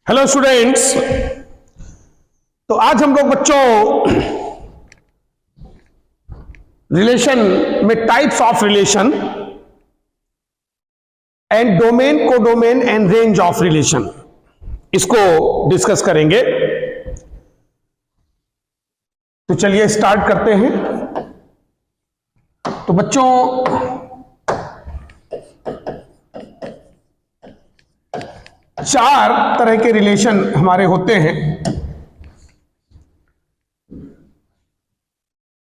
Hello students. तो आज हम लोग बच्चों रिलेशन में types of relation and domain, codomain and range of relation इसको डिस्कस करेंगे। तो चलिए स्टार्ट करते हैं। तो बच्चों चार तरह के रिलेशन हमारे होते हैं,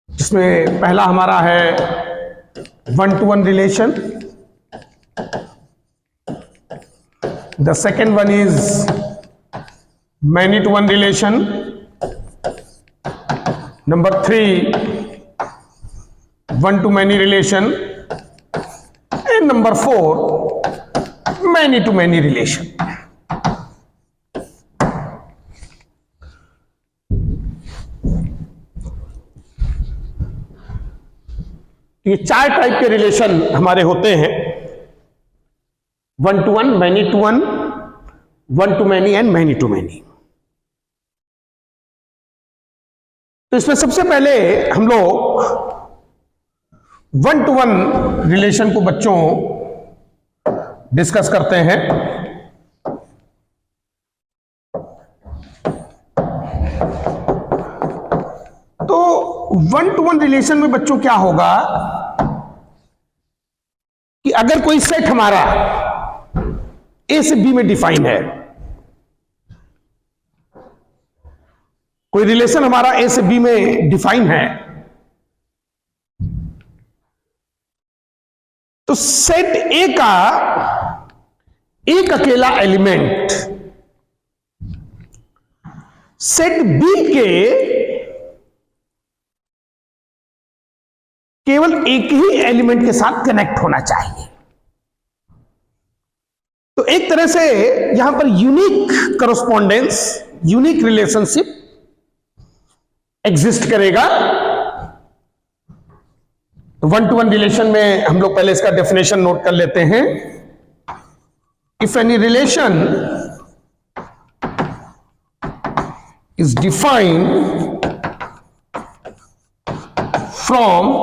जिसमें पहला हमारा है one to one relation. The second one is many to one relation. Number 3 one to many relation and number 4 many to many relation. ये चार टाइप के रिलेशन हमारे होते हैं, one to one, many to one, one to many and many to many. तो इसमें सबसे पहले हम लोग वन टू वन रिलेशन को बच्चों डिस्कस करते हैं। तो वन टू वन रिलेशन में बच्चों क्या होगा कि अगर कोई सेट हमारा ए से बी में डिफाइन है, कोई रिलेशन हमारा ए से बी में डिफाइन है, तो सेट ए का एक अकेला एलिमेंट सेट बी के केवल एक ही एलिमेंट के साथ कनेक्ट होना चाहिए। तो एक तरह से यहां पर unique correspondence, unique relationship exist करेगा। तो वन टू वन रिलेशन में हम लोग पहले इसका डेफिनेशन नोट कर लेते हैं। If any relation is defined from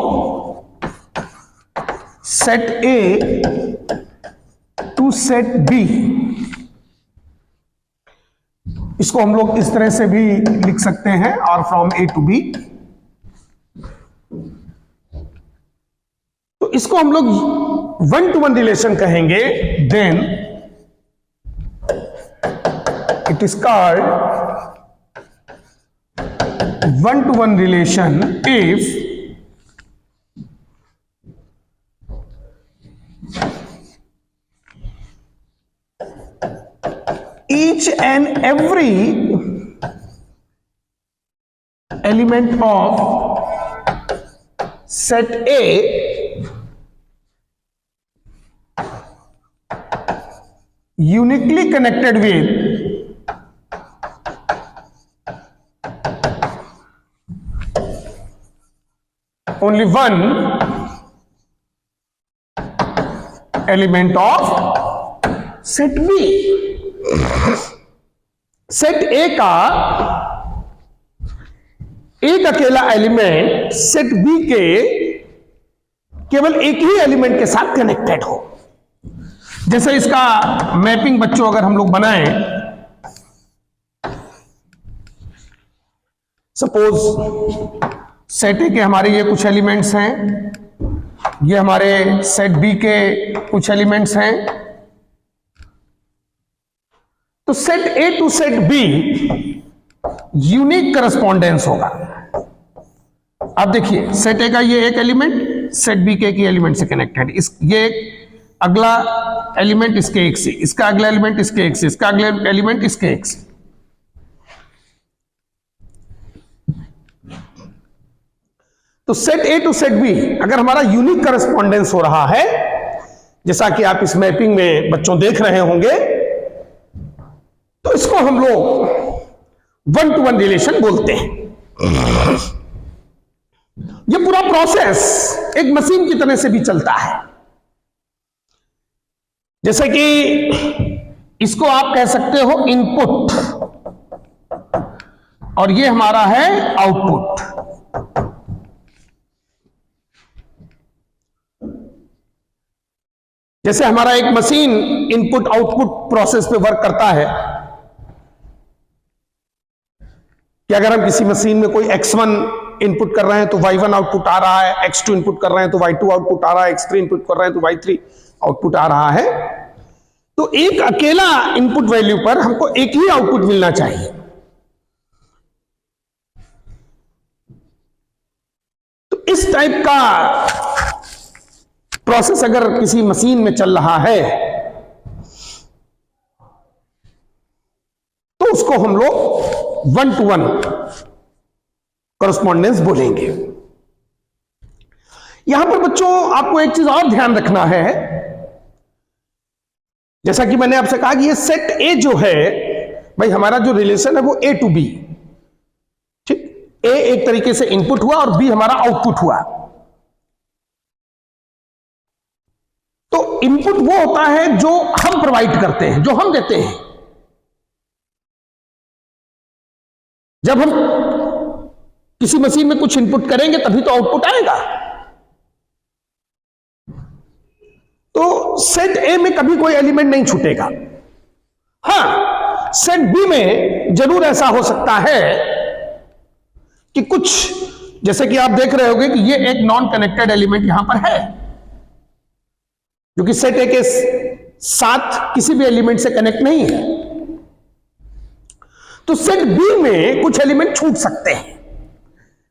set A to set B, इसको हम लोग इस तरह से भी लिख सकते हैं, और फ्रॉम ए टू बी। तो इसको हम लोग वन टू वन रिलेशन कहेंगे। Then it is called one to one relation if each and every element of set A uniquely connected with only one element of set B। Set A का एक अकेला element set B के केवल एक ही element के साथ connected हो। जैसे इसका मैपिंग बच्चों अगर हम लोग बनाएं, सपोज सेट ए के हमारे ये कुछ एलिमेंट्स हैं, ये हमारे सेट बी के कुछ एलिमेंट्स हैं। तो set A to set B unique correspondence होगा। अब देखिए, सेट ए का ये एक एलिमेंट सेट बी के एलिमेंट से कनेक्टेड, ये अगला एलिमेंट इसके एक से, इसका अगला एलिमेंट इसके एक से, इसका अगला एलिमेंट इसके एक से। तो set A to set B अगर हमारा यूनिक करस्पॉन्डेंस हो रहा है, जैसा कि आप इस मैपिंग में बच्चों देख रहे होंगे, तो इसको हम लोग वन टू वन रिलेशन बोलते हैं। यह पूरा प्रोसेस एक मशीन की तरह से भी चलता है। जैसे कि इसको आप कह सकते हो इनपुट और ये हमारा है आउटपुट। जैसे हमारा एक मशीन इनपुट आउटपुट प्रोसेस पे वर्क करता है कि अगर हम किसी मशीन में कोई X1 इनपुट कर रहे हैं तो Y1 आउटपुट आ रहा है, X2 इनपुट कर रहे हैं तो Y2 आउटपुट आ रहा है, X3 इनपुट कर रहे हैं तो Y3 आउटपुट आ रहा है। तो एक अकेला इनपुट वैल्यू पर हमको एक ही आउटपुट मिलना चाहिए। तो इस टाइप का प्रोसेस अगर किसी मशीन में चल रहा है तो उसको हम लोग 1-to-1 कॉरेस्पॉन्डेंस बोलेंगे। यहां पर बच्चों आपको एक चीज और ध्यान रखना है, जैसा कि मैंने आपसे कहा कि ये सेट ए जो है भाई हमारा जो रिलेशन है वो A to B, ठीक। A एक तरीके से इनपुट हुआ और B हमारा आउटपुट हुआ। तो इनपुट वो होता है जो हम प्रोवाइड करते हैं, जो हम देते हैं। जब हम किसी मशीन में कुछ इनपुट करेंगे तभी तो आउटपुट आएगा। तो सेट ए में कभी कोई एलिमेंट नहीं छूटेगा। हां, सेट बी में जरूर ऐसा हो सकता है कि कुछ, जैसे कि आप देख रहे होंगे कि ये एक नॉन कनेक्टेड एलिमेंट यहां पर है जो कि सेट ए के साथ किसी भी एलिमेंट से कनेक्ट नहीं है। तो सेट बी में कुछ एलिमेंट छूट सकते हैं,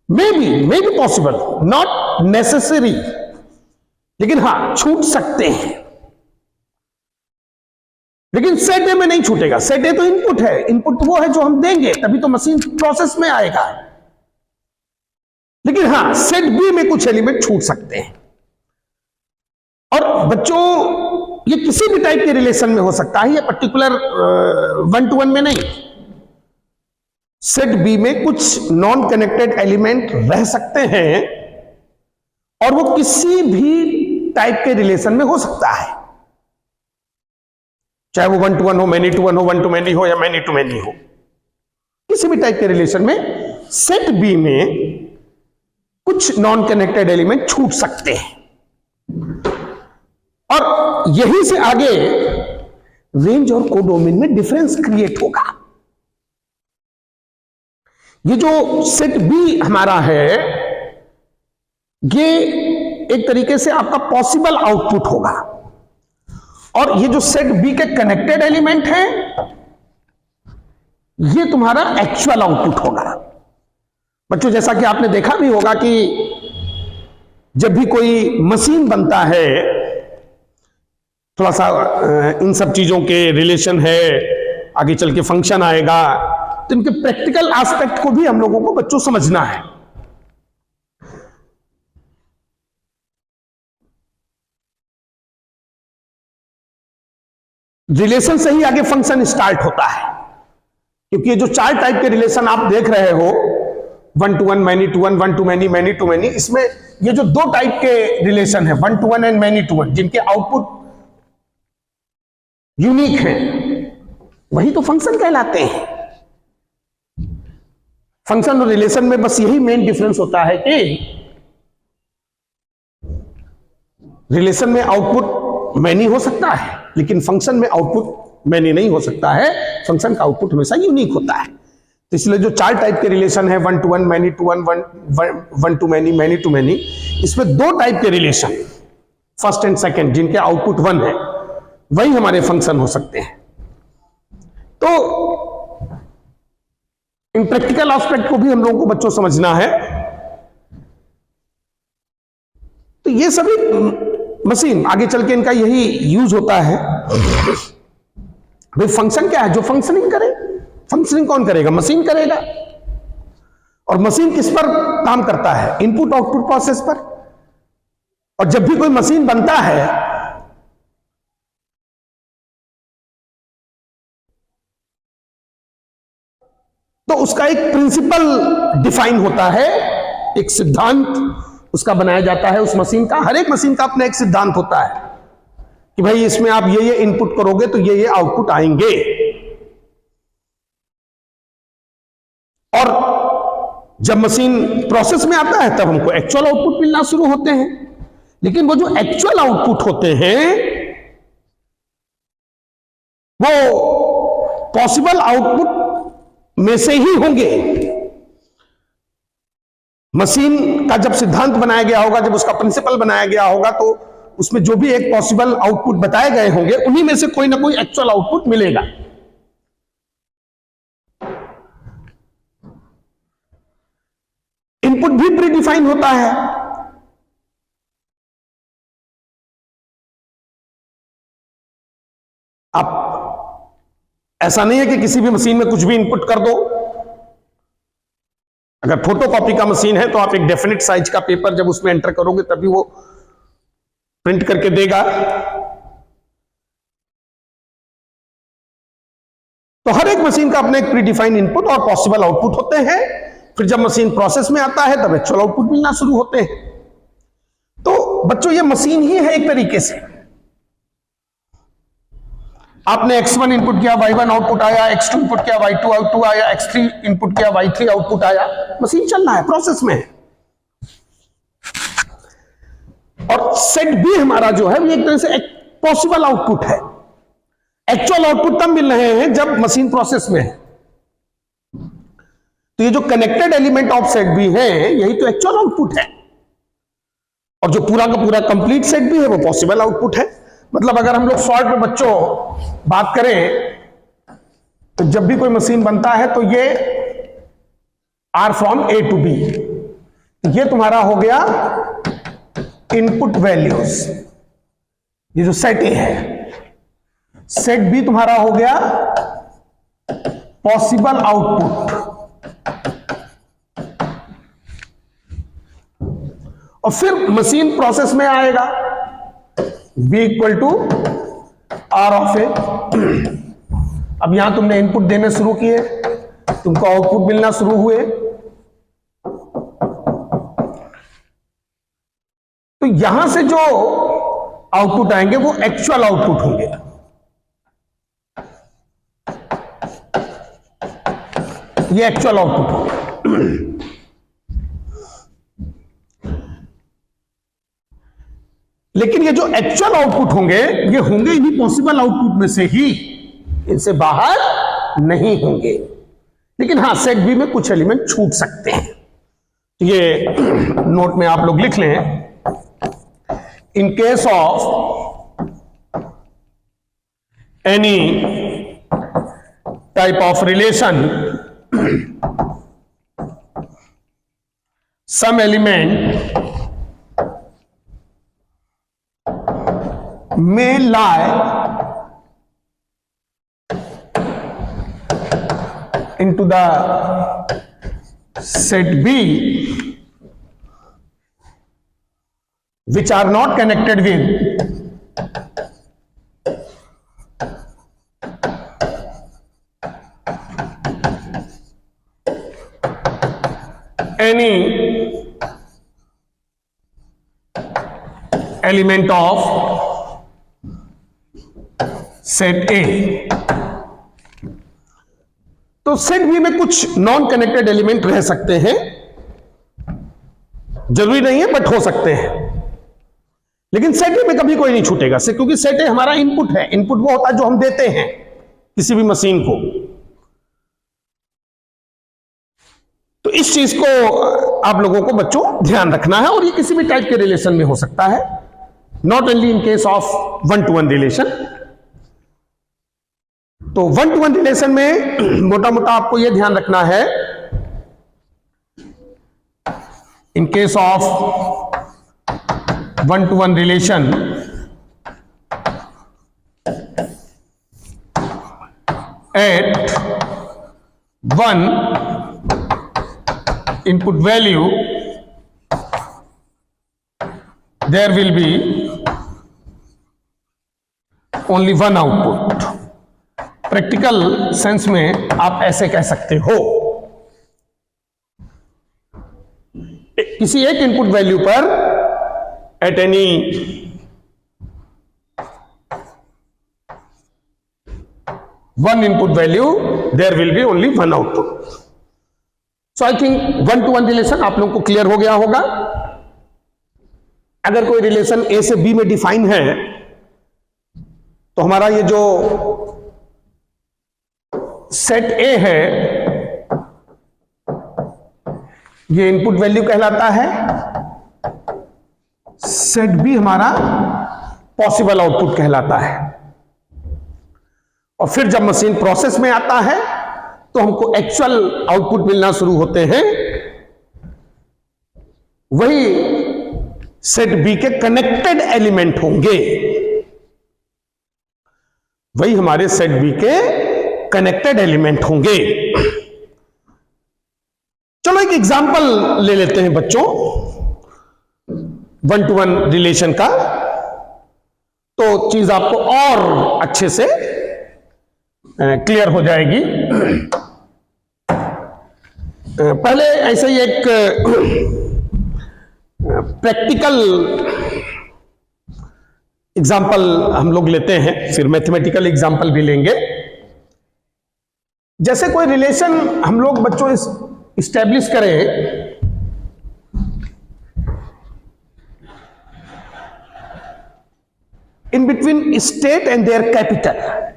may be possible, not necessary, लेकिन हां छूट सकते हैं। लेकिन सेट ए में नहीं छूटेगा। सेट ए तो इनपुट है, इनपुट वो है जो हम देंगे तभी तो मशीन प्रोसेस में आएगा। लेकिन हां सेट बी में कुछ एलिमेंट छूट सकते हैं। और बच्चों ये किसी भी टाइप के रिलेशन में हो सकता है, ये पर्टिकुलर 1-to-1 में नहीं। सेट बी में कुछ नॉन कनेक्टेड एलिमेंट रह सकते हैं और वो किसी भी टाइप के रिलेशन में हो सकता है, चाहे वो 1-to-1 हो, many-to-1 हो, 1-to-many हो या many-to-many हो। किसी भी टाइप के रिलेशन में सेट बी में कुछ नॉन कनेक्टेड एलिमेंट छूट सकते हैं। और यहीं से आगे रेंज और कोडोमेन में डिफरेंस क्रिएट होगा। ये जो सेट बी हमारा है ये एक तरीके से आपका पॉसिबल आउटपुट होगा और ये जो सेट बी के कनेक्टेड एलिमेंट है ये तुम्हारा एक्चुअल आउटपुट होगा। बच्चों जैसा कि आपने देखा भी होगा कि जब भी कोई मशीन बनता है, थोड़ा सा इन सब चीजों के रिलेशन है, आगे चल के फंक्शन आएगा, तो इनके प्रैक्टिकल एस्पेक्ट को भी हम लोगों को बच्चों समझना है। रिलेशन से ही आगे फंक्शन स्टार्ट होता है, क्योंकि ये जो 4 टाइप के रिलेशन आप देख रहे हो, 1-to-1, many-to-1, 1-to-many, many-to-many, इसमें ये जो 2 टाइप के रिलेशन है 1-to-1 एंड many-to-1, जिनके आउटपुट यूनिक है, वही तो फंक्शन कहलाते हैं। फंक्शन और रिलेशन में बस यही मेन डिफरेंस होता है कि रिलेशन में आउटपुट मैनी हो सकता है लेकिन फंक्शन में आउटपुट मैनी नहीं हो सकता है। फंक्शन का आउटपुट हमेशा यूनिक होता है। तो इसलिए जो 4 टाइप के रिलेशन है 1-to-1, many-to-1, 1-to-many, many-to-many, इसमें 2 टाइप के रिलेशन फर्स्ट एंड सेकंड जिनके आउटपुट 1 है वही हमारे फंक्शन हो सकते हैं। तो इन प्रैक्टिकल एस्पेक्ट को भी हम लोगों को बच्चों समझना है। तो ये सभी मशीन आगे चल के इनका यही यूज होता है। भाई फंक्शन क्या है? जो फंक्शनिंग करे। फंक्शनिंग कौन करेगा? मशीन करेगा। और मशीन किस पर काम करता है? इनपुट आउटपुट प्रोसेस पर। और जब भी कोई मशीन बनता है तो उसका एक प्रिंसिपल डिफाइन होता है, एक सिद्धांत उसका बनाया जाता है। उस मशीन का, हर एक मशीन का अपना एक सिद्धांत होता है कि भाई इसमें आप ये इनपुट करोगे तो ये आउटपुट आएंगे। और जब मशीन प्रोसेस में आता है तब हमको एक्चुअल आउटपुट मिलना शुरू होते हैं। लेकिन वो जो एक्चुअल आउटपुट होते हैं वो पॉसिबल आउटपुट में से ही होंगे। मशीन का जब सिद्धांत बनाया गया होगा, जब उसका प्रिंसिपल बनाया गया होगा, तो उसमें जो भी एक पॉसिबल आउटपुट बताए गए होंगे उन्हीं में से कोई ना कोई एक्चुअल आउटपुट मिलेगा। इनपुट भी प्रीडिफाइन होता है। आप ऐसा नहीं है कि किसी भी मशीन में कुछ भी इनपुट कर दो। अगर फोटोकॉपी का मशीन है तो आप एक डेफिनेट साइज का पेपर जब उसमें एंटर करोगे तभी वो प्रिंट करके देगा। तो हर एक मशीन का अपना एक प्रीडिफाइंड इनपुट और पॉसिबल आउटपुट होते हैं। फिर जब मशीन प्रोसेस में आता है तब एक्चुअल आउटपुट मिलना शुरू होते हैं। तो बच्चों ये मशीन ही है एक तरीके से। आपने x1 इनपुट किया, y1 आउटपुट आया, x2 इनपुट किया, y2 आउटपुट आया, x3 इनपुट किया, y3 आउटपुट आया। मशीन चल रहा है, प्रोसेस में है। और सेट बी हमारा जो है वो एक तरह से एक पॉसिबल आउटपुट है। एक्चुअल आउटपुट तब मिल रहे हैं जब मशीन प्रोसेस में है। तो ये जो connected element of set B है यही तो एक्चुअल आउटपुट है। और जो पूरा का पूरा कंप्लीट सेट भी है वो पॉसिबल आउटपुट है। मतलब अगर हम लोग शॉर्ट में बच्चों बात करें तो जब भी कोई मशीन बनता है तो ये R from A to B, ये तुम्हारा हो गया इनपुट वैल्यूज। ये जो सेट ए है, सेट बी तुम्हारा हो गया पॉसिबल आउटपुट। और फिर मशीन प्रोसेस में आएगा B equal to R of A. अब यहां तुमने इनपुट देने शुरू किए, तुमको आउटपुट मिलना शुरू हुए। तो यहां से जो आउटपुट आएंगे वो एक्चुअल आउटपुट होंगे। ये एक्चुअल आउटपुट होंगे। लेकिन ये जो एक्चुअल आउटपुट होंगे ये होंगे इन्हीं पॉसिबल आउटपुट में से ही, इनसे बाहर नहीं होंगे। लेकिन हां, सेट बी में कुछ एलिमेंट छूट सकते हैं। ये नोट में आप लोग लिख लें। इन case of any type of relation, some element may lie into the set B which are not connected with any element of set ए। तो सेट बी में कुछ नॉन कनेक्टेड एलिमेंट रह सकते हैं, जरूरी नहीं है बट हो सकते हैं। लेकिन सेट ए में कभी कोई नहीं छूटेगा, क्योंकि सेट ए हमारा इनपुट है। इनपुट वो होता है जो हम देते हैं किसी भी मशीन को। तो इस चीज को आप लोगों को बच्चों ध्यान रखना है। और ये किसी भी टाइप के रिलेशन में हो सकता है, not only in case of one to one relation. तो वन टू वन रिलेशन में मोटा मोटा आपको यह ध्यान रखना है, in case of one to one relation at one input value there will be only one output। Practical sense में आप ऐसे कह सकते हो, किसी एक इनपुट वैल्यू पर at any one input value, there will be only one output. So I think 1-to-1 relation आप लोगों को क्लियर हो गया होगा. अगर कोई रिलेशन ए से बी में डिफाइन है तो हमारा ये जो सेट ए है ये इनपुट वैल्यू कहलाता है, सेट बी हमारा पॉसिबल आउटपुट कहलाता है. और फिर जब मशीन प्रोसेस में आता है तो हमको एक्चुअल आउटपुट मिलना शुरू होते हैं. वही सेट बी के कनेक्टेड एलिमेंट होंगे, वही हमारे सेट बी के कनेक्टेड एलिमेंट होंगे. चलो एक एग्जांपल ले लेते हैं बच्चों 1-to-1 रिलेशन का, तो चीज आपको और अच्छे से क्लियर हो जाएगी. पहले ऐसे ही एक प्रैक्टिकल एग्जांपल हम लोग लेते हैं, फिर मैथमेटिकल एग्जांपल भी लेंगे. जैसे कोई रिलेशन हम लोग बच्चों इस्टेब्लिश करें in between state and their capital.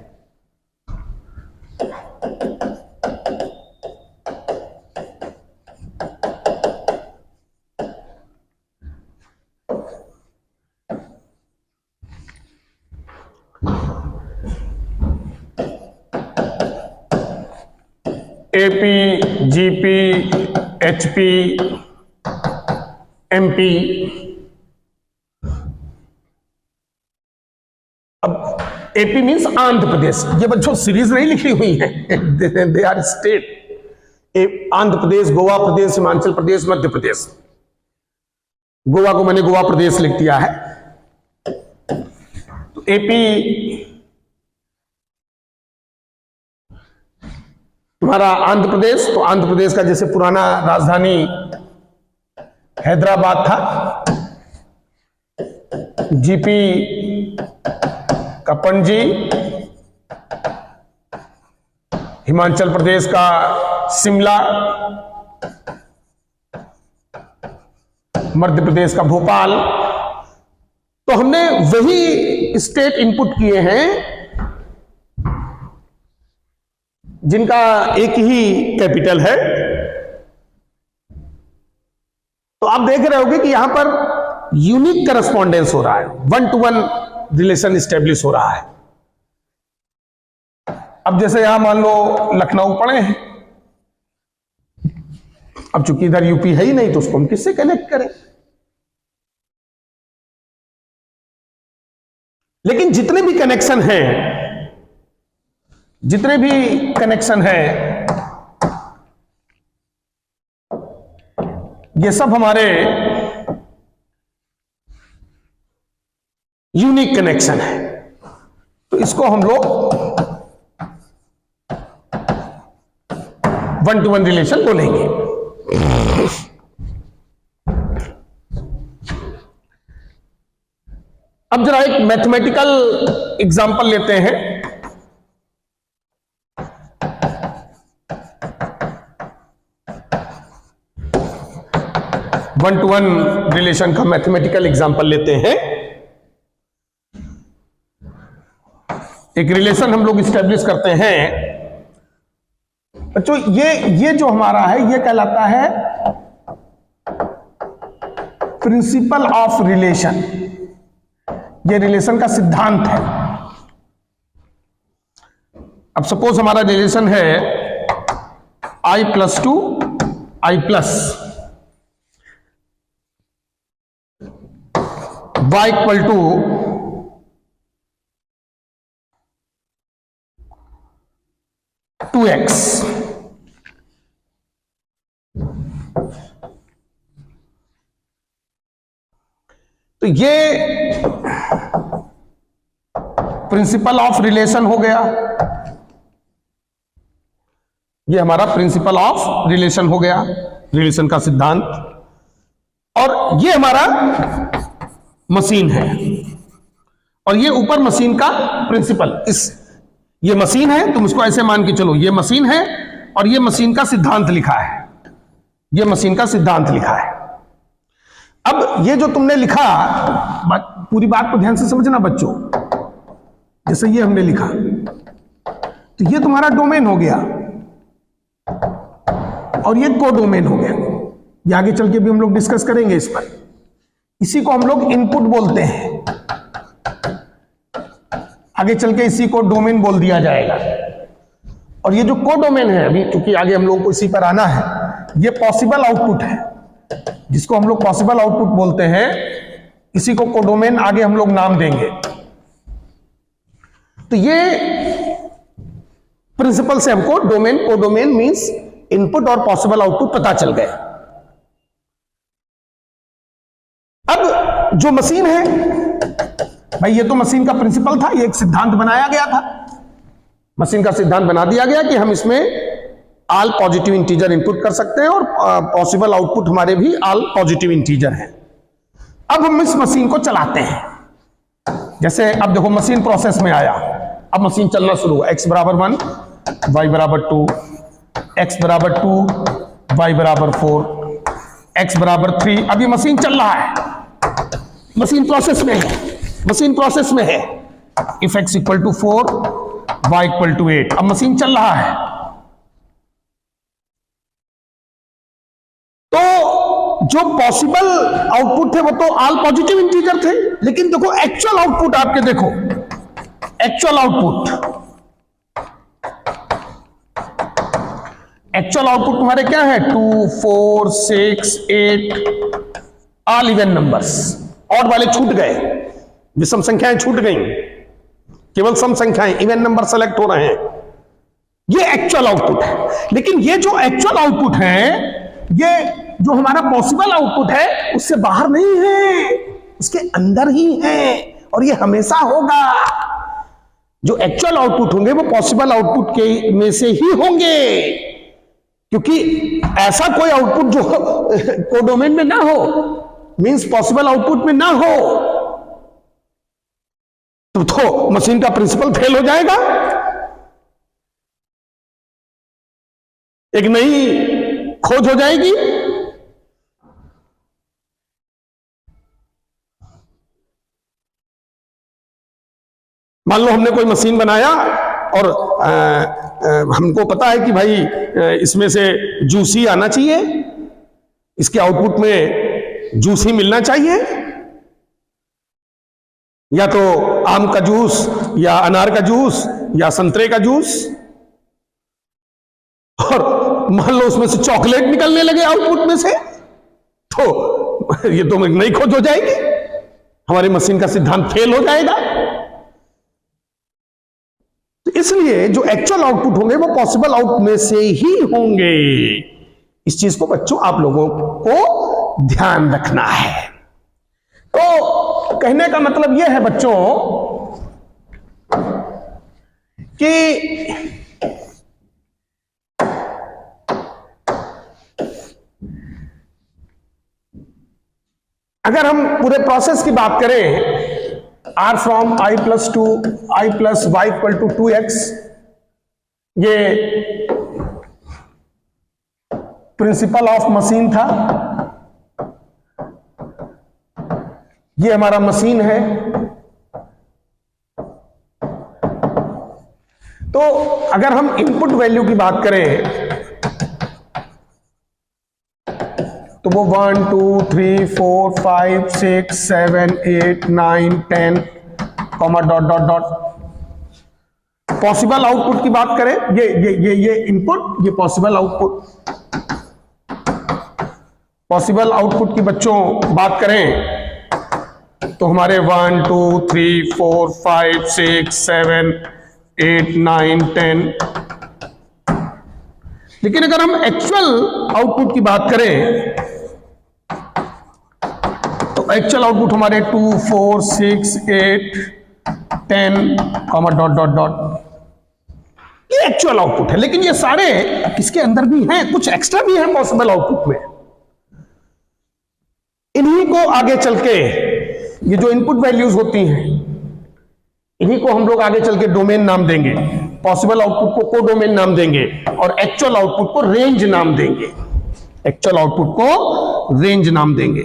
AP, GP, HP, MP. अब एपी मीन्स आंध्र प्रदेश. ये बच्चों सीरीज नहीं लिखी हुई है, they are state. Andhra Pradesh, Goa प्रदेश, हिमाचल प्रदेश, मध्य प्रदेश. गोवा को मैंने गोवा प्रदेश लिख दिया है. तो एपी हमारा आंध्र प्रदेश, तो आंध्र प्रदेश का जैसे पुराना राजधानी हैदराबाद था. जीपी का पणजी, हिमाचल प्रदेश का शिमला, मध्य प्रदेश का भोपाल. तो हमने वही स्टेट इनपुट किए हैं जिनका एक ही कैपिटल है. तो आप देख रहे होंगे कि यहां पर यूनिक करस्पॉन्डेंस हो रहा है, 1-to-1 रिलेशन स्टेब्लिश हो रहा है. अब जैसे यहां मान लो लखनऊ पड़े हैं, अब चूंकि इधर यूपी है ही नहीं तो उसको हम किससे कनेक्ट करें. लेकिन जितने भी कनेक्शन हैं ये सब हमारे यूनिक कनेक्शन है. तो इसको हम लोग 1-to-1 रिलेशन बोलेंगे. अब जरा एक मैथमेटिकल एग्जांपल लेते हैं. वन टू वन रिलेशन का मैथमेटिकल एग्जांपल लेते हैं. एक रिलेशन हम लोग स्टैब्लिश करते हैं बच्चों. ये जो हमारा है ये कहलाता है प्रिंसिपल ऑफ रिलेशन. ये रिलेशन का सिद्धांत है. अब सपोज हमारा रिलेशन है i+2 i+ y = 2x. तो ये प्रिंसिपल ऑफ रिलेशन हो गया. ये हमारा प्रिंसिपल ऑफ रिलेशन हो गया, रिलेशन का सिद्धांत. और ये हमारा मशीन है और ये ऊपर मशीन का प्रिंसिपल. ये मशीन है, तुम इसको ऐसे मान के चलो, ये मशीन है और ये मशीन का सिद्धांत लिखा है, ये मशीन का सिद्धांत लिखा है। अब ये जो तुमने लिखा, पूरी बात को ध्यान से समझना बच्चों। जैसे ये हमने लिखा, तो ये तुम्हारा डोमेन हो गया और ये कोडोमेन हो गया। ये आगे चल के भी हम लोग डिस्कस करेंगे इस पर। इसी को हम लोग इनपुट बोलते हैं, आगे चल के इसी को डोमेन बोल दिया जाएगा। और ये जो कोडोमेन है, अभी क्योंकि आगे हम लोग को इसी पर आना है, ये पॉसिबल आउटपुट है, जिसको हम लोग पॉसिबल आउटपुट बोलते हैं। इसी को कोडोमेन आगे हम लोग नाम देंगे। तो ये प्रिंसिपल से हमको डोमेन, कोडोमेन मींस इनपुट और पॉसिबल आउटपुट पता चल गए। अब जो मशीन है भाई, ये तो मशीन का प्रिंसिपल था, ये एक सिद्धांत बनाया गया था। मशीन का सिद्धांत बना दिया गया कि हम इसमें ऑल पॉजिटिव इंटीजर इनपुट कर सकते हैं और पॉसिबल आउटपुट हमारे भी ऑल पॉजिटिव इंटीजर हैं। अब हम इस मशीन को चलाते हैं। जैसे अब देखो मशीन प्रोसेस में आया, अब मशीन चलना शुरू हुआ। x बराबर 1, y बराबर 2, x बराबर 2, y बराबर 4, x बराबर 3। अब ये मशीन चल रहा है, मशीन प्रोसेस में है, मशीन प्रोसेस में है। If x equal to 4, y equal to 8। अब मशीन चल रहा है। तो जो पॉसिबल आउटपुट थे वो तो ऑल पॉजिटिव इंटीजर थे, लेकिन देखो एक्चुअल आउटपुट आपके, देखो एक्चुअल आउटपुट, एक्चुअल आउटपुट तुम्हारे क्या है? 2, 4, 6, 8 ऑल इवन नंबर्स। ऑड वाले छूट गए, विषम संख्याएं छूट गई, केवल सम संख्याएं, इवन नंबर सेलेक्ट हो रहे हैं। ये एक्चुअल आउटपुट है। लेकिन ये जो एक्चुअल आउटपुट है, ये जो हमारा पॉसिबल आउटपुट है, उससे बाहर नहीं है, उसके अंदर ही है, और ये हमेशा होगा। जो एक्चुअल आउटपुट होंगे वो पॉसिबल आउटपुट के में से ही होंगे, क्योंकि ऐसा कोई आउटपुट जो कोडोमेन में ना हो, मींस पॉसिबल आउटपुट में ना हो, तो मशीन का प्रिंसिपल फेल हो जाएगा। एक नई खोज हो जाएगी। मान लो हमने कोई मशीन बनाया और हमको पता है कि भाई इसमें से जूस ही आना चाहिए, इसके आउटपुट में जूस ही मिलना चाहिए, या तो आम का जूस या अनार का जूस या संतरे का जूस, और मान लो उसमें से चॉकलेट निकलने लगे आउटपुट में से, तो ये तो एक नई खोज हो जाएगी, हमारी मशीन का सिद्धांत फेल हो जाएगा। तो इसलिए जो एक्चुअल आउटपुट होंगे वो पॉसिबल आउटपुट में से ही होंगे। इस चीज को बच्चों आप लोगों को ध्यान रखना है। तो कहने का मतलब यह है बच्चों कि अगर हम पूरे प्रोसेस की बात करें, r from i plus 2 i plus y equal to 2x, ये प्रिंसिपल ऑफ मशीन था। ये हमारा मशीन है। तो अगर हम इनपुट वैल्यू की बात करें तो वो 1 2 3 4 5 6 7 8 9 10 comma dot dot dot. Possible output की बात करें, ये इनपुट, ये पॉसिबल आउटपुट। पॉसिबल आउटपुट की बच्चों बात करें तो हमारे 1 2 3 4 5 6 7 8 9 10। लेकिन अगर हम एक्चुअल आउटपुट की बात करें तो एक्चुअल आउटपुट हमारे 2 4 6 8 10 कॉमा डॉट डॉट डॉट, ये एक्चुअल आउटपुट है। लेकिन ये सारे किसके अंदर भी हैं, कुछ एक्स्ट्रा भी है पॉसिबल आउटपुट में। इन्हीं को आगे चल के, ये जो इनपुट वैल्यूज होती हैं, इन्हीं को हम लोग आगे चल के डोमेन नाम देंगे। पॉसिबल आउटपुट को कोडोमेन नाम देंगे और एक्चुअल आउटपुट को रेंज नाम देंगे। एक्चुअल आउटपुट को रेंज नाम देंगे।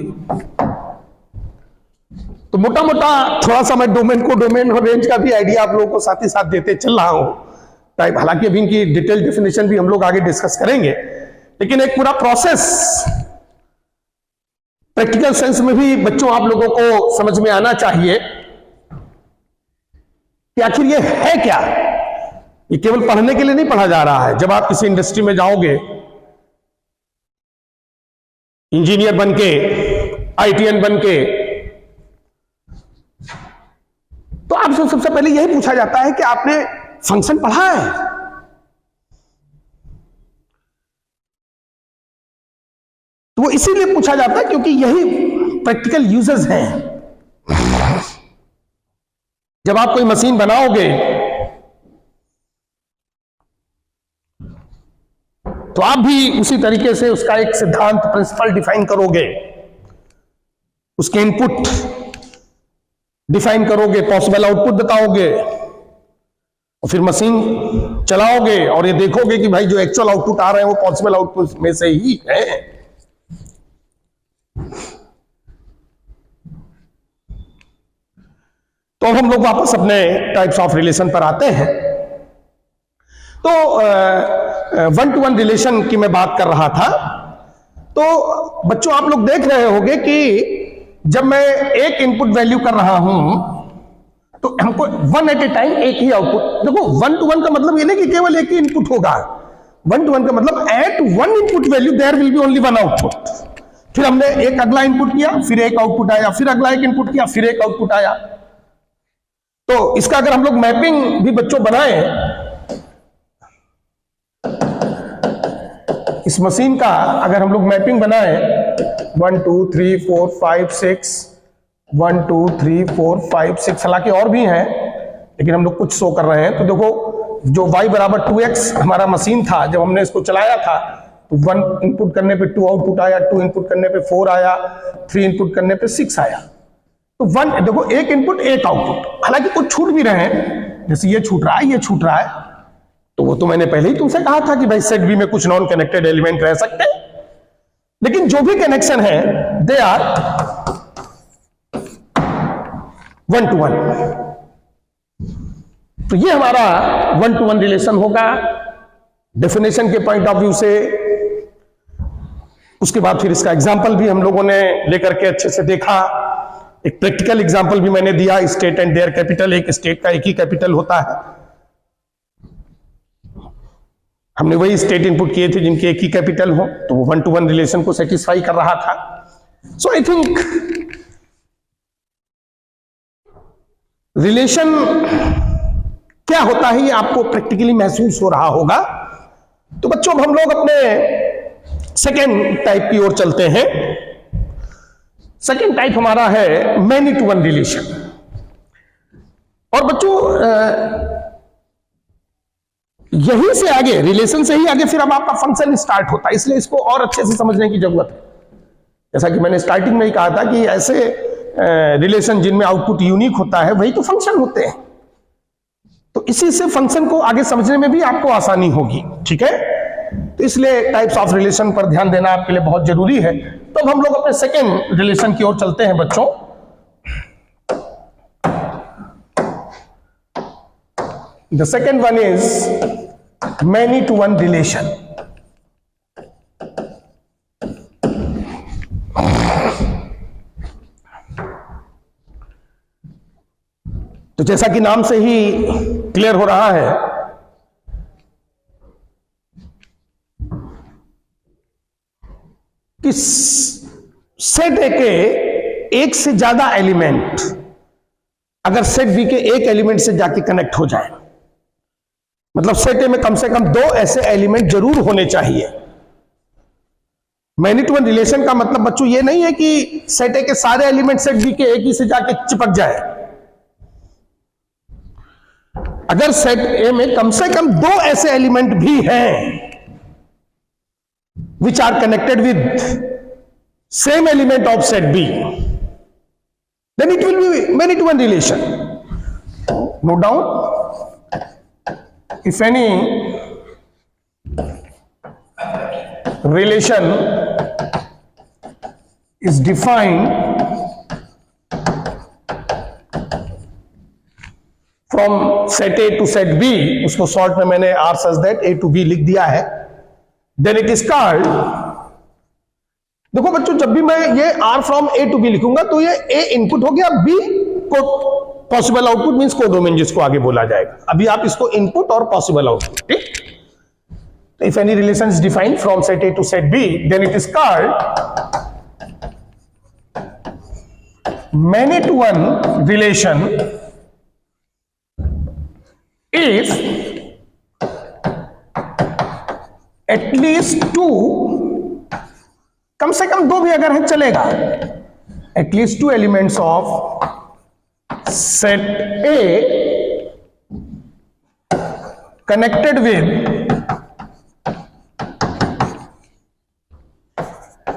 तो मोटा मोटा थोड़ा सा मैं डोमेन को डोमेन और रेंज का भी आइडिया आप लोगों को साथ ही साथ देते चल रहा हूं टाइप। हालांकि अभी इनकी डिटेल डेफिनेशन भी हम लोग आगे डिस्कस करेंगे, लेकिन एक पूरा प्रोसेस प्रैक्टिकल सेंस में भी बच्चों आप लोगों को समझ में आना चाहिए कि आखिर ये है क्या। ये केवल पढ़ने के लिए नहीं पढ़ा जा रहा है। जब आप किसी इंडस्ट्री में जाओगे इंजीनियर बनके, आईटीएन बनके, तो आपसे सबसे पहले यही पूछा जाता है कि आपने फंक्शन पढ़ा है। तो वो इसीलिए पूछा जाता है क्योंकि यही प्रैक्टिकल यूजेस हैं। जब आप कोई मशीन बनाओगे तो आप भी उसी तरीके से उसका एक सिद्धांत, प्रिंसिपल डिफाइन करोगे, उसके इनपुट डिफाइन करोगे, पॉसिबल आउटपुट बताओगे और फिर मशीन चलाओगे और ये देखोगे कि भाई जो एक्चुअल आउटपुट आ रहे हैं वो पॉसिबल आउटपुट में से ही है। तो हम लोग वापस अपने टाइप्स ऑफ रिलेशन पर आते हैं। तो वन टू वन रिलेशन की मैं बात कर रहा था। तो बच्चों आप लोग देख रहे होंगे कि जब मैं एक इनपुट वैल्यू कर रहा हूं तो हमको वन एट ए टाइम एक ही आउटपुट। देखो वन टू वन का मतलब ये नहीं कि केवल एक ही इनपुट होगा। वन टू वन का मतलब at one input value there will be only one output. फिर हमने एक अगला इनपुट किया, फिर एक आउटपुट आया, फिर अगला एक इनपुट किया, फिर एक आउटपुट आया। तो इसका अगर हम लोग मैपिंग भी बच्चों बनाए, इस मशीन का अगर हम लोग मैपिंग बनाए 1 2 3 4 5 6 1 2 3 4 5 6, हालांकि और भी हैं लेकिन हम लोग कुछ शो कर रहे हैं। तो देखो जो y बराबर 2x हमारा मशीन था, जब हमने इसको चलाया था तो 1 इनपुट करने पे 2 आउटपुट आया, 2 इनपुट करने पे 4 आया, 3 इनपुट करने पे 6 आया। तो 1 देखो एक इनपुट एक आउटपुट। हालांकि कुछ छूट भी रहे हैं, जैसे ये छूट रहा है, ये छूट रहा है, तो वो तो मैंने पहले ही तुमसे कहा था कि भाई सेट बी में कुछ नॉन कनेक्टेड एलिमेंट रह सकते हैं, लेकिन जो भी कनेक्शन है they are one to one. तो ये हमारा वन टू वन रिलेशन होगा डेफिनेशन के पॉइंट ऑफ व्यू से। उसके बाद फिर इसका एग्जाम्पल भी हम लोगों ने लेकर के अच्छे से देखा। एक प्रैक्टिकल एग्जाम्पल भी मैंने दिया, स्टेट एंड देयर कैपिटल। एक स्टेट का एक ही कैपिटल होता है। हमने वही स्टेट इनपुट किए थे जिनके एक ही कैपिटल हो, तो वो वन टू वन रिलेशन को सेटिस्फाई कर रहा था। सो आई थिंक रिलेशन क्या होता है ये आपको प्रैक्टिकली महसूस हो रहा होगा। तो बच्चों अब हम लोग अपने सेकेंड टाइप की ओर चलते हैं। सेकेंड टाइप हमारा है मैनी टू वन रिलेशन। और बच्चों यहीं से आगे, रिलेशन से ही आगे फिर अब आपका फंक्शन स्टार्ट होता है, इसलिए इसको और अच्छे से समझने की जरूरत है। जैसा कि मैंने स्टार्टिंग में ही कहा था कि ऐसे रिलेशन जिनमें आउटपुट यूनिक होता है वही तो फंक्शन होते हैं। तो इसी से फंक्शन को आगे समझने में भी आपको आसानी होगी, ठीक है। तो इसलिए टाइप्स ऑफ रिलेशन पर ध्यान देना आपके लिए बहुत जरूरी है। तो अब हम लोग अपने सेकेंड रिलेशन की ओर चलते हैं बच्चों। The second one is many to one relation. तो जैसा कि नाम से ही क्लियर हो रहा है कि सेट ए के एक से ज्यादा एलिमेंट अगर सेट बी के एक एलिमेंट से जाके कनेक्ट हो जाए, मतलब सेट ए में कम से कम 2 ऐसे एलिमेंट जरूर होने चाहिए। मैनी टू वन रिलेशन का मतलब बच्चों ये नहीं है कि सेट ए के सारे एलिमेंट सेट बी के एक ही से जाके चिपक जाए। अगर सेट ए में कम से कम 2 ऐसे एलिमेंट भी हैं which are connected with same element of set B, then it will be many to one relation. No doubt if any relation is defined from set A to set B, उसको short में मैंने R such that A to B लिख दिया है, then it is called, देखो बच्चों जब भी मैं ये R from A to B लिखूंगा तो ये A इनपुट हो गया, B को पॉसिबल आउटपुट मींस कोडोमेन जिसको आगे बोला जाएगा। अभी आप इसको इनपुट और पॉसिबल आउटपुट, ठीक। If any relation is defined from set A to set B, then it is called many to one relation if at least two, कम से कम दो भी अगर है चलेगा, at least two elements of set A connected with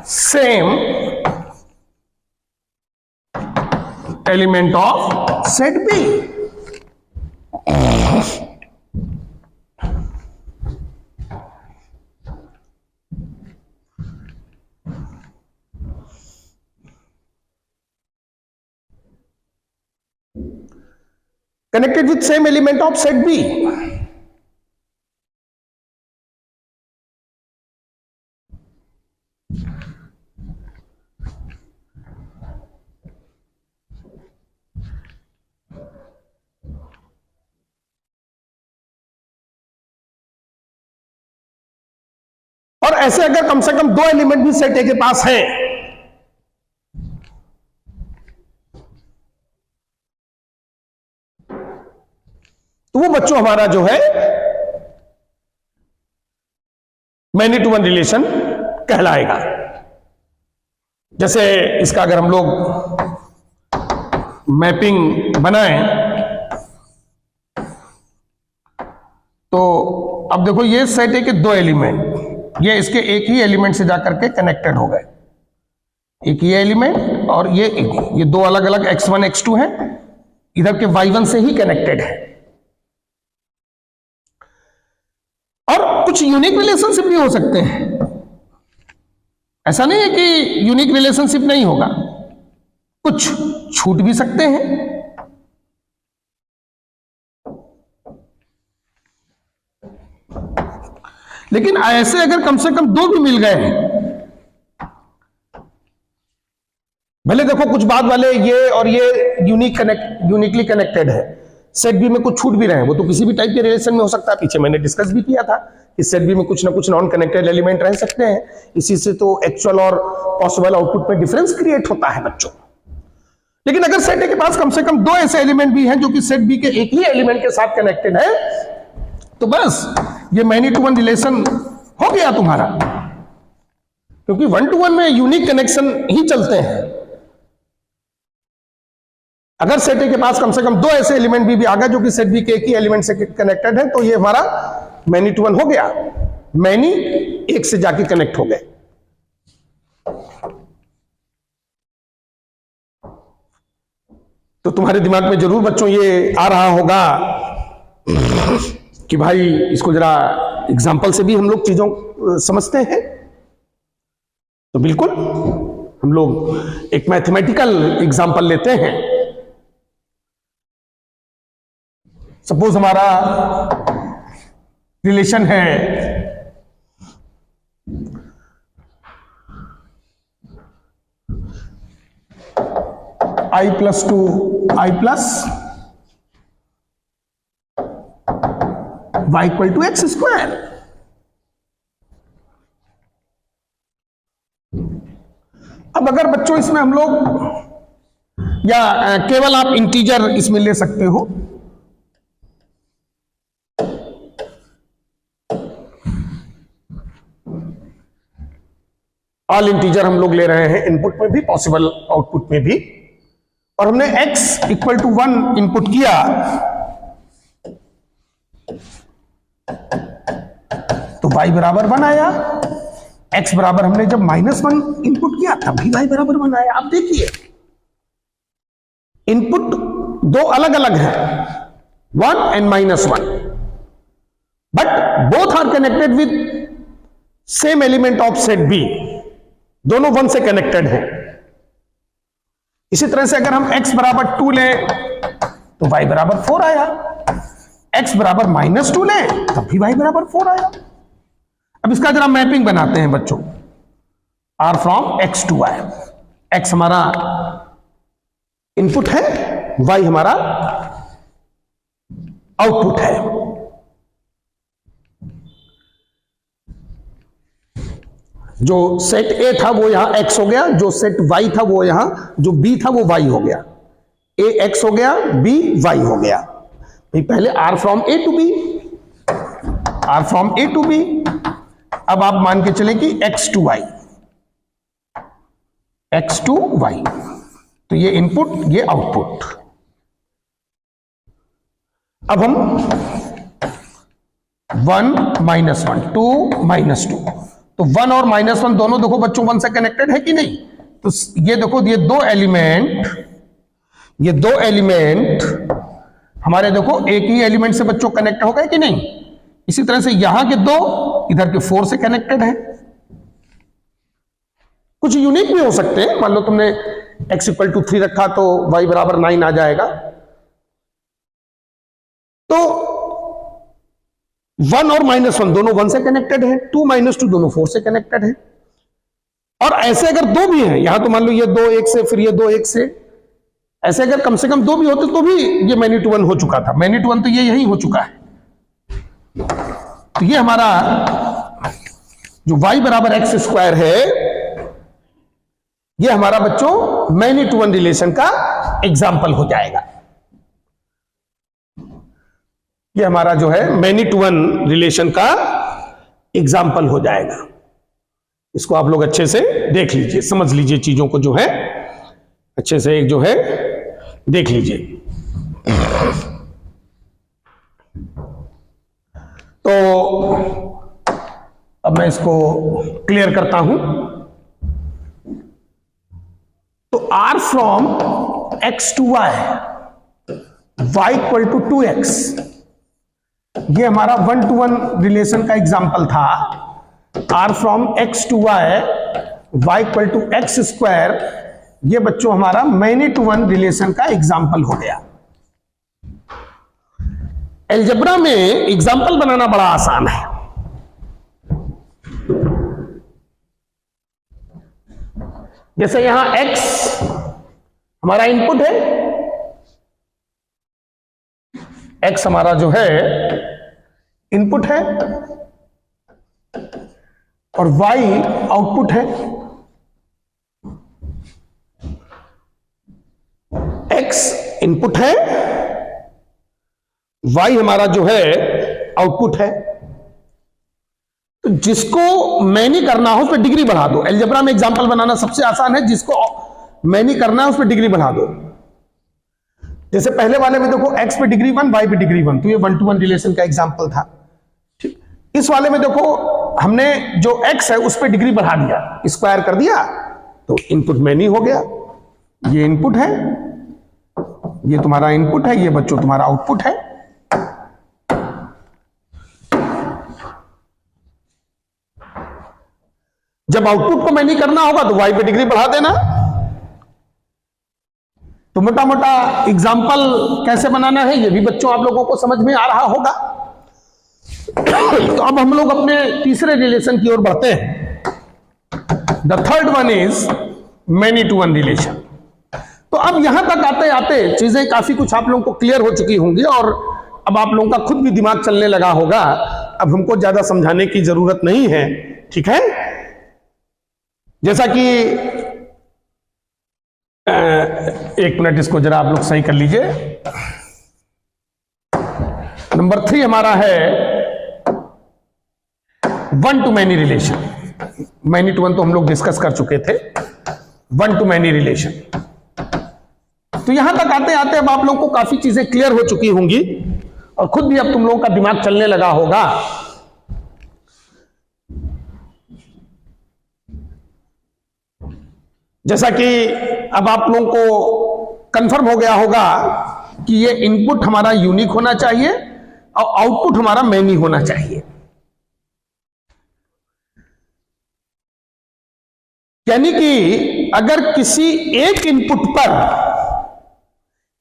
same element of set B. Connected with same element of set B. और ऐसे अगर कम से कम दो एलिमेंट भी सेट ए के पास हैं, तो वो बच्चों हमारा जो है मैनी टू वन रिलेशन कहलाएगा। जैसे इसका अगर हम लोग मैपिंग बनाएं तो अब देखो ये सेट है कि दो एलिमेंट, ये इसके एक ही एलिमेंट से जाकर के कनेक्टेड हो गए, एक ही एलिमेंट और ये दो अलग अलग x1 x2 है, इधर के y1 से ही कनेक्टेड है। और कुछ यूनिक रिलेशनशिप भी हो सकते हैं, ऐसा नहीं है कि यूनिक रिलेशनशिप नहीं होगा, कुछ छूट भी सकते हैं। लेकिन ऐसे अगर कम से कम दो भी मिल गए हैं, भले देखो कुछ बाद वाले ये और ये यूनिकली कनेक्टेड है, सेट बी में कुछ छूट भी रहे हैं, वो तो किसी भी टाइप के रिलेशन में हो सकता है। पीछे मैंने डिस्कस भी किया था कि सेट बी में कुछ ना कुछ नॉन कनेक्टेड एलिमेंट रह सकते हैं, इसी से तो एक्चुअल और पॉसिबल आउटपुट में डिफरेंस क्रिएट होता है बच्चों। लेकिन अगर सेट ए के पास कम से कम दो ऐसे एलिमेंट भी हैं जो कि सेट बी के एक ही एलिमेंट के साथ कनेक्टेड है, तो बस ये मैनी टू वन रिलेशन हो गया तुम्हारा, क्योंकि वन टू वन में यूनिक कनेक्शन ही चलते हैं। अगर सेट ए के पास कम से कम दो ऐसे एलिमेंट भी आ गए जो कि सेट बी के एक ही एलिमेंट से कनेक्टेड है, तो ये हमारा मैनी टू वन हो गया, मैनी एक से जाके कनेक्ट हो गए। तो तुम्हारे दिमाग में जरूर बच्चों ये आ रहा होगा कि भाई इसको जरा एग्जाम्पल से भी हम लोग चीजों समझते हैं। तो बिल्कुल हम लोग एक मैथमेटिकल एग्जाम्पल लेते हैं। सपोज हमारा रिलेशन है i+2 i plus y = x²। अब अगर बच्चों इसमें हम लोग या केवल आप इंटीजर इसमें ले सकते हो, ऑल इंटीजर हम लोग ले रहे हैं, इनपुट में भी पॉसिबल आउटपुट में भी, और हमने x = 1 इनपुट किया, तो y बराबर 1 आया। x बराबर हमने जब -1 इनपुट किया तब भी y बराबर 1 आया। आप देखिए इनपुट दो अलग अलग है, 1 और -1, but both are connected with same element of set B, दोनों 1 से कनेक्टेड हैं। इसी तरह से अगर हम x बराबर 2 लें तो y बराबर 4 आया, x बराबर -2 लें तब भी y बराबर 4 आया। अब इसका जरा मैपिंग बनाते हैं बच्चों, r from x to y। x हमारा इनपुट है, y हमारा आउटपुट है। जो सेट A था वो यहां x हो गया, जो सेट y था वो यहां, जो B था वो y हो गया। A x हो गया, B y हो गया। भाई पहले r from A to B, r from A to B। अब आप मान के चलें कि x to y, x to y, तो ये इनपुट ये आउटपुट। अब हम 1 -1 2 -2, तो 1 और -1 दोनों देखो बच्चों 1 से कनेक्टेड है कि नहीं। तो ये देखो ये दो एलिमेंट हमारे देखो एक ही एलिमेंट से बच्चों कनेक्ट हो गए कि नहीं। इसी तरह से यहां के दो इधर के 4 से कनेक्टेड है। कुछ यूनिक भी हो सकते हैं, मान लो तुमने x = 3 रखा तो y बराबर 9 आ जाएगा। तो 1 और -1 दोनों 1 से कनेक्टेड है, 2 -2 दोनों 4 से कनेक्टेड है। और ऐसे अगर दो भी हैं, यहां तो मान लो ये 2 1 से, फिर ये 2 1 से, ऐसे अगर कम से कम 2 भी होते तो भी ये मैनी टू 1 हो चुका था। मैनी टू 1 तो ये यही हो चुका है। तो ये हमारा जो y बराबर x² है, ये हमारा बच्चों मैनी टू 1 रिलेशन का एग्जाम्पल हो जाएगा। ये हमारा जो है मैनी टू 1 रिलेशन का एग्जाम्पल हो जाएगा। इसको आप लोग अच्छे से देख लीजिए, समझ लीजिए, चीजों को जो है अच्छे से जो है देख लीजिए। तो अब मैं इसको क्लियर करता हूं। तो r from x to y, y = 2x, ये हमारा 1 to 1 रिलेशन का एग्जाम्पल था। r from x to y, y = x², ये बच्चों हमारा मैनी टू 1 रिलेशन का एग्जाम्पल हो गया। अलजेब्रा में एग्जाम्पल बनाना बड़ा आसान है। जैसे यहां x हमारा इनपुट है, x हमारा जो है इनपुट है और y आउटपुट है। x इनपुट है, y हमारा जो है आउटपुट है। तो जिसको मैनी करना हो उस पर डिग्री बढ़ा दो। अलजेब्रा में एग्जांपल बनाना सबसे आसान है, जिसको मैनी करना है उस पर डिग्री बढ़ा दो। जैसे पहले वाले में देखो x पे डिग्री 1, y पे डिग्री 1, तो ये 1 to 1 रिलेशन का एग्जांपल था। ठीक, इस वाले में देखो हमने जो x है उस पर डिग्री बढ़ा दिया, स्क्वायर कर दिया, तो इनपुट मैनी हो गया। ये इनपुट है, ये तुम्हारा इनपुट है, ये बच्चों तुम्हारा आउटपुट है। जब आउटपुट को मैनी करना होगा तो y पे डिग्री बढ़ा देना। तो मोटा मोटा एग्जाम्पल कैसे बनाना है ये भी बच्चों आप लोगों को समझ में आ रहा होगा। तो अब हम लोग अपने तीसरे रिलेशन की ओर बढ़ते हैं। The third one is many to 1 relation. तो अब यहां तक आते आते चीजें काफी कुछ आप लोगों को क्लियर हो चुकी होंगी और अब आप लोगों का खुद भी दिमाग चलने लगा होगा। अब हमको ज्यादा समझाने की जरूरत नहीं है, ठीक है। जैसा कि एक मिनट इसको जरा आप लोग सही कर लीजिए। नंबर 3 हमारा है 1 to many relation. Many to 1 तो हम लोग डिस्कस कर चुके थे, 1 to many रिलेशन। तो यहां तक आते आते अब आप लोगों को काफी चीजें क्लियर हो चुकी होंगी और खुद भी अब तुम लोगों का दिमाग चलने लगा होगा। जैसा कि अब आप लोगों को कंफर्म हो गया होगा कि ये इनपुट हमारा यूनिक होना चाहिए, और आउटपुट हमारा मैनी होना चाहिए। यानी कि अगर किसी एक इनपुट पर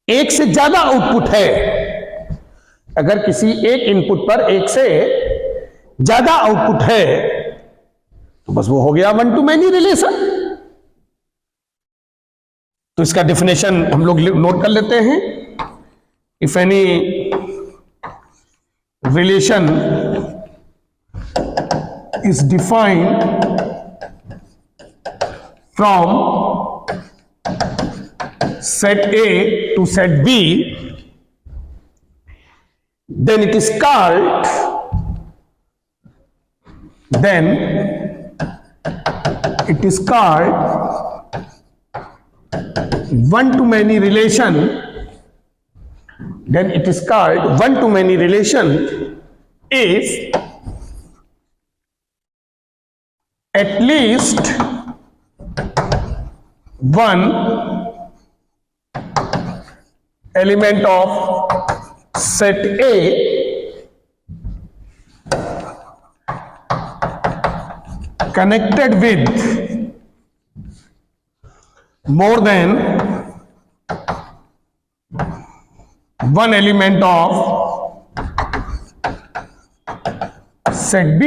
एक से ज्यादा आउटपुट है, अगर किसी एक इनपुट पर एक से ज्यादा आउटपुट है तो बस वो हो गया वन टू मैनी रिलेशन। तो इसका डेफिनेशन हम लोग नोट कर लेते हैं। If any relation is defined from set A to set B, then it is called one to many relation. Then it is called one to many relation if at least one element of set A connected with more than one element of set B.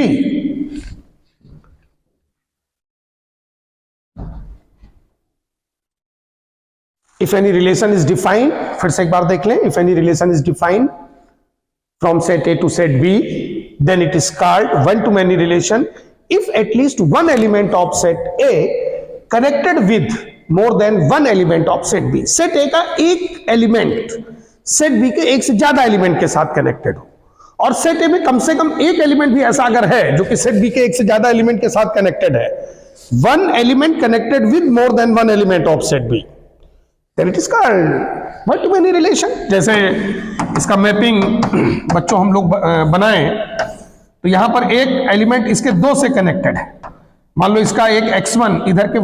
If any relation is defined, फिर से एक बार देख लें, if any relation is defined from set A to set B, then it is called one to many relation if at least one element of set A connected with more than one element of set B. set A का एक element set B के एक से ज्यादा element के साथ connected हो, और set A में कम से कम एक एलिमेंट भी ऐसा अगर है जो कि set B के एक से ज्यादा एलिमेंट के साथ कनेक्टेड है, one element connected with more than one element of set B, then it is called one to many relation. जैसे इसका मैपिंग बच्चों हम लोग बनाएं तो यहां पर एक एलिमेंट इसके दो से कनेक्टेड है, मान लो इसका एक x1 इधर के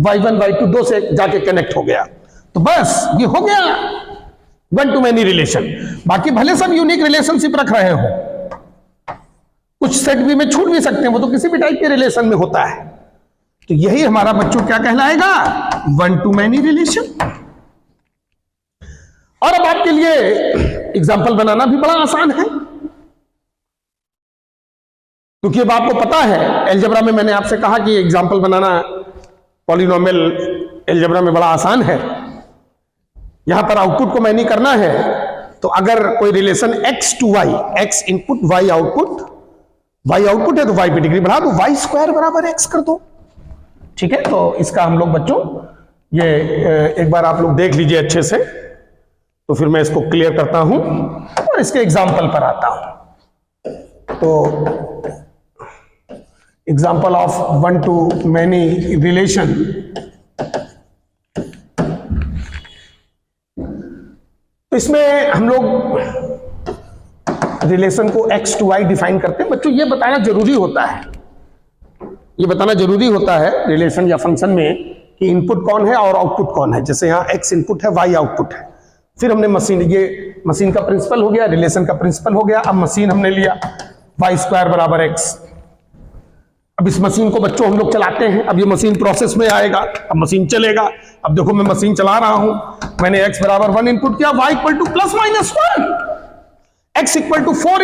y1 y2 दो से जाके कनेक्ट हो गया, तो बस ये हो गया वन टू मैनी रिलेशन। बाकी भले सब यूनिक रिलेशनशिप रख रहे हो, कुछ सेट भी में छूट भी सकते हैं, वो तो किसी भी टाइप के रिलेशन में होता है। तो यही हमारा बच्चों क्या कहलाएगा, वन टू मैनी रिलेशन। और अब आपके लिए एग्जाम्पल बनाना भी बड़ा आसान है, क्योंकि अब आपको पता है अलजेब्रा में मैंने आपसे कहा कि एग्जाम्पल बनाना पॉलिनोमियल अलजेब्रा में बड़ा आसान है। यहां पर आउटपुट को मैनी करना है, तो अगर कोई relation x to y, x input y output, y output है तो y पे डिग्री बढ़ा दो, y स्क्वायर बराबर x कर दो। ठीक है, तो इसका हम लोग बच्चों ये एक बार आप लोग देख लीजिए अच्छे से, तो फिर मैं इसको क्लियर करता हूं और इसके एग्जाम्पल पर आता हूं। तो example of one to many relation, तो इसमें हम लोग रिलेशन को x टू y डिफाइन करते हैं। बच्चों ये बताना जरूरी होता है, ये बताना जरूरी होता है रिलेशन या फंक्शन में कि इनपुट कौन है और आउटपुट कौन है। जैसे यहाँ x इनपुट है, y आउटपुट है, फिर हमने मशीन, ये मशीन का प्रिंसिपल हो गया, रिलेशन का प्रिंसिपल हो गया। अब मशीन हमने लिया y स्क्वायर बराबर x। अब इस मशीन को बच्चों हम लोग चलाते हैं, अब ये मशीन प्रोसेस में आएगा, अब मशीन चलेगा। अब देखो मैं मशीन चला रहा हूं, मैंने x बराबर 1 इनपुट किया, y equal to plus minus 1, x equal to 4